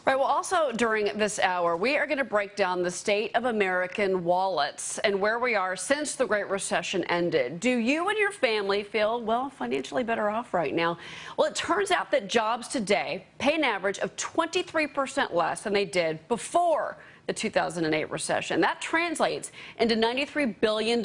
Right. Well, also during this hour, we are going to break down the state of American wallets and where we are since the Great Recession ended. Do you and your family feel, well, financially better off right now? Well, it turns out that jobs today pay an average of 23% less than they did before the 2008 recession. That translates into $93 billion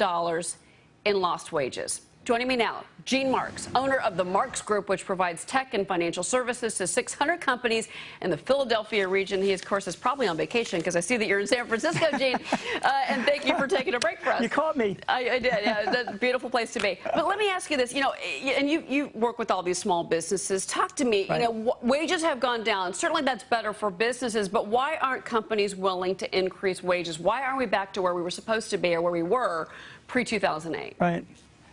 in lost wages. Joining me now, Gene Marks, owner of the Marks Group, which provides tech and financial services to 600 companies in the Philadelphia region. He, of course, is probably on vacation because I see that you're in San Francisco, Gene. And thank you for taking a break for us. You caught me. I did. Yeah, that's a beautiful place to be. But let me ask you this. You know, and you work with all these small businesses. Talk to me. Right. You know, wages have gone down. Certainly that's better for businesses. But why aren't companies willing to increase wages? Why aren't we back to where we were supposed to be or where we were pre-2008? Right.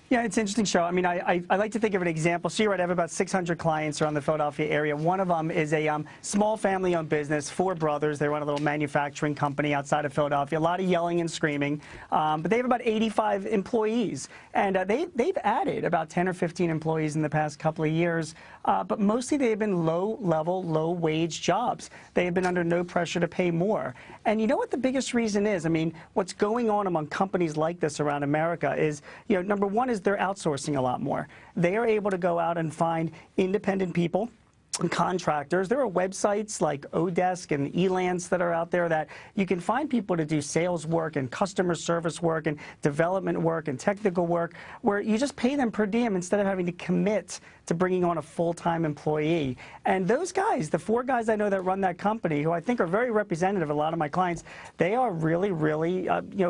Yeah, it's an interesting show. I mean, I like to think of an example. So you're right, I have about 600 clients around the Philadelphia area. One of them is a small family-owned business, four brothers. They run a little manufacturing company outside of Philadelphia. A lot of yelling and screaming. But they have about 85 employees. And they've added about 10 or 15 employees in the past couple of years. But mostly they've been low-level, low-wage jobs. They have been under no pressure to pay more. And you know what the biggest reason is? I mean, what's going on among companies like this around America is, you know, number one is they're outsourcing a lot more. They are able to go out and find independent people and contractors. There are websites like Odesk and Elance that are out there that you can find people to do sales work and customer service work and development work and technical work where you just pay them per diem instead of having to commit to bringing on a full-time employee. And those guys, the four guys I know that run that company, who I think are very representative of a lot of my clients, they are really,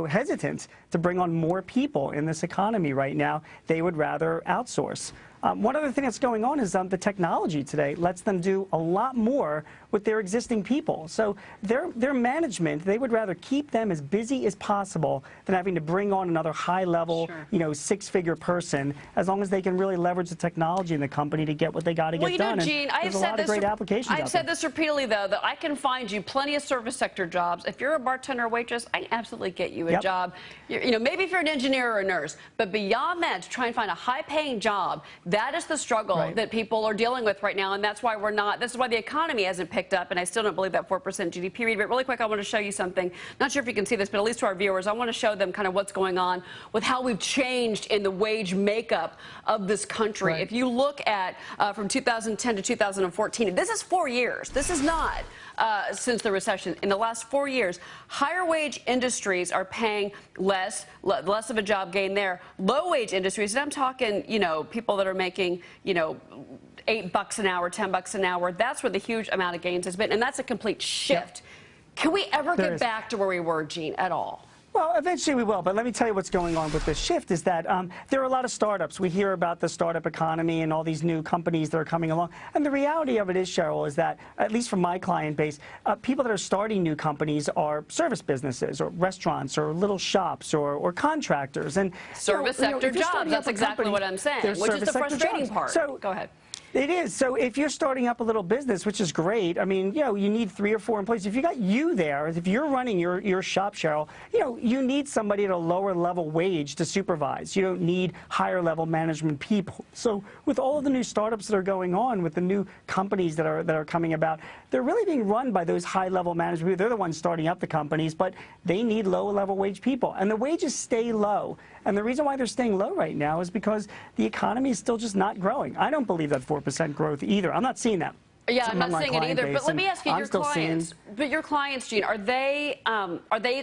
hesitant to bring on more people in this economy right now. They would rather outsource. One other thing that's going on is the technology today lets them do a lot more with their existing people. So their management, they would rather keep them as busy as possible than having to bring on another high-level, sure, six-figure person, as long as they can really leverage the technology in the company to get what they got to get done. Well, Gene, there's a lot of great applications out there. I've said this repeatedly, though, that I can find you plenty of service sector jobs. If you're a bartender or waitress, I can absolutely get you a job. Maybe if you're an engineer or a nurse, but beyond that, to try and find a high-paying job, that is the struggle that people are dealing with right now, and that's why this is why the economy hasn't picked up, and I still don't believe that 4% GDP read. But really quick, I want to show you something. Not sure if you can see this, but at least to our viewers, I want to show them kind of what's going on with how we've changed in the wage makeup of this country. Right. If you look at from 2010 to 2014, this is 4 years. This is not since the recession. In the last 4 years, higher wage industries are paying less of a job gain there. Low wage industries, and I'm talking, people that are making, $8 an hour, $10 an hour. That's where the huge amount of gains has been, and that's a complete shift. Can we ever get back to where we were, Gene, at all? Well, eventually we will, but let me tell you what's going on with this shift is that there are a lot of startups. We hear about the startup economy and all these new companies that are coming along. And the reality of it is, Cheryl, is that, at least from my client base, people that are starting new companies are service businesses or restaurants or little shops or contractors. And service sector jobs, that's exactly what I'm saying, which is the frustrating part. So, go ahead. It is. So if you're starting up a little business, which is great, I mean, you need 3 or 4 employees. If you got you there, if you're running your shop, Cheryl, you need somebody at a lower level wage to supervise. You don't need higher level management people. So with all of the new startups that are going on, with the new companies that are coming about, they're really being run by those high level management people. They're the ones starting up the companies, but they need lower level wage people. And the wages stay low. And the reason why they're staying low right now is because the economy is still just not growing. I don't believe that 4% growth either. I'm not seeing that. Yeah, I'm not seeing it either. But let me ask you, your clients, Gene, are they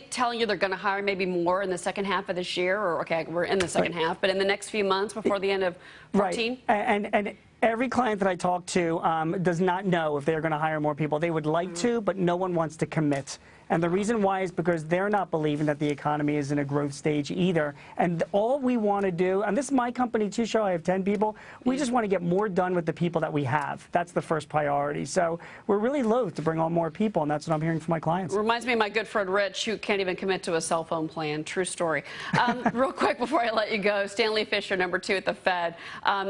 telling you they're going to hire maybe more in the second half of this year? Or, okay, we're in the second half, but in the next few months before the end of 14? Right. And every client that I talk to does not know if they're going to hire more people. They would like to, but no one wants to commit. And the reason why is because they're not believing that the economy is in a growth stage either. And all we want to do, and this is my company too, Cheryl, I have 10 people, we just want to get more done with the people that we have. That's the first priority. So we're really loath to bring on more people, and that's what I'm hearing from my clients. Reminds me of my good friend Rich, who can't even commit to a cell phone plan. True story. Real quick before I let you go, Stanley Fischer, number 2 at the Fed.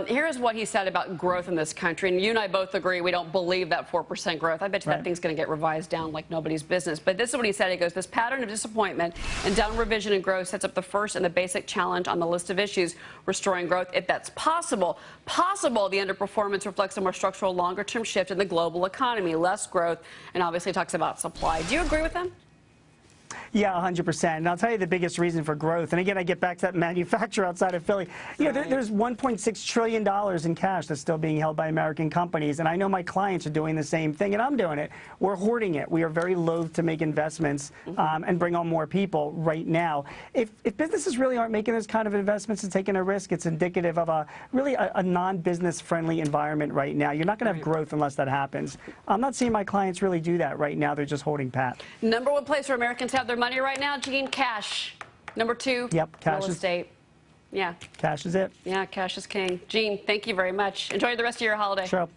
Here's what he said about growth in this country. And you and I both agree we don't believe that 4% growth. I bet you that thing's going to get revised down like nobody's business. But this is what he said. He goes, this pattern of disappointment and downward revision in growth sets up the first and the basic challenge on the list of issues, restoring growth, if that's possible. The underperformance reflects a more structural, longer-term shift in the global economy, less growth, and obviously talks about supply. Do you agree with him? Yeah, 100%. And I'll tell you the biggest reason for growth. And again, I get back to that manufacturer outside of Philly. You know, there's $1.6 trillion in cash that's still being held by American companies. And I know my clients are doing the same thing, and I'm doing it. We're hoarding it. We are very loath to make investments and bring on more people right now. If businesses really aren't making those kind of investments and taking a risk, it's indicative of a really a non-business friendly environment right now. You're not going to have growth unless that happens. I'm not seeing my clients really do that right now. They're just holding pat. Number one place where Americans have their money right now, Gene, cash. Number two, real estate. Yeah. Cash is it. Yeah, cash is king. Gene, thank you very much. Enjoy the rest of your holiday. Sure.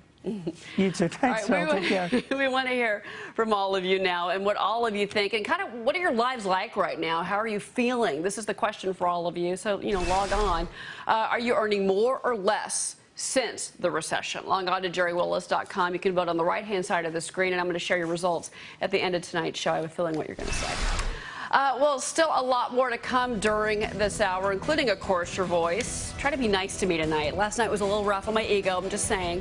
You too. Thanks, all right, Phil. Take care. We want to hear from all of you now and what all of you think and kind of what are your lives like right now? How are you feeling? This is the question for all of you. So, you know, log on. Are you earning more or less since the recession? Log on to jerrywillis.com. You can vote on the right-hand side of the screen, and I'm going to share your results at the end of tonight's show. I have a feeling what you're going to say. Well, still a lot more to come during this hour, including, of course, your voice. Try to be nice to me tonight. Last night was a little rough on my ego, I'm just saying.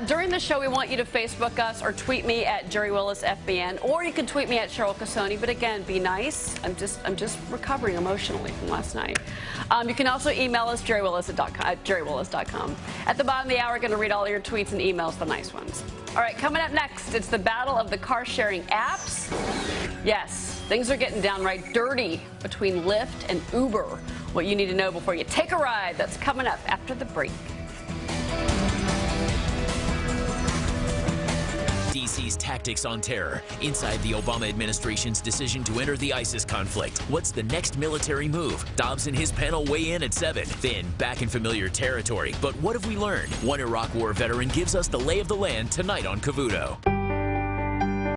During the show, we want you to Facebook us or tweet me at Jerry Willis FBN, or you can tweet me at Cheryl Casoni. But again, be nice. I'm just recovering emotionally from last night. You can also email us jerrywillis.com. At the bottom of the hour, we're going to read all your tweets and emails, the nice ones. All right, coming up next, it's the battle of the car-sharing apps. Yes, things are getting downright dirty between Lyft and Uber. What you need to know before you take a ride, that's coming up after the break. DC's tactics on terror. Inside the Obama administration's decision to enter the ISIS conflict. What's the next military move? Dobbs and his panel weigh in at 7. Then, back in familiar territory. But what have we learned? One Iraq War veteran gives us the lay of the land tonight on Cavuto.